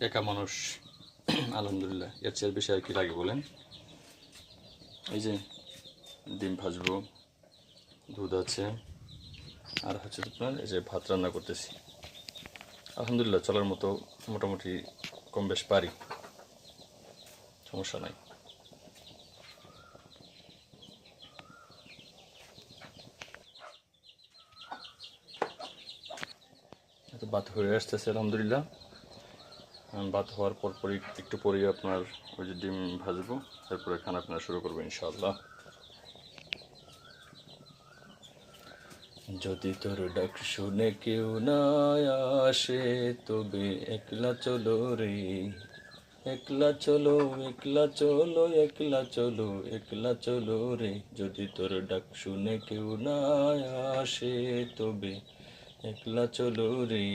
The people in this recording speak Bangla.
একা মানুষ, আলহামদুলিল্লাহ, এর চেয়ে বেশি আর কি লাগে বলেন। এই যে ডিম ভাজবো, দুধ আছে, আর হচ্ছে আপনার এই যে ভাত রান্না করতেছি। আলহামদুলিল্লাহ চলার মতো মোটামুটি কম বেশ পারি, সমস্যা নাই। তো ভাত হয়ে আসতেছে আলহামদুলিল্লাহ। ভাত হওয়ার পরই একটু পরেই আপনার ওই যে ডিম ভাজবো, তারপরে খানা পিনা শুরু করবো ইনশাআল্লাহ। যদি তোর ডাক শুনে কেউ না আসে, তবে একলা চলো রে, একলা চলো, একলা চলো, একলা চলো, একলা চলো রে। যদি তোর ডাক শুনে কেউ না আসে, তবে একলা চলো রে।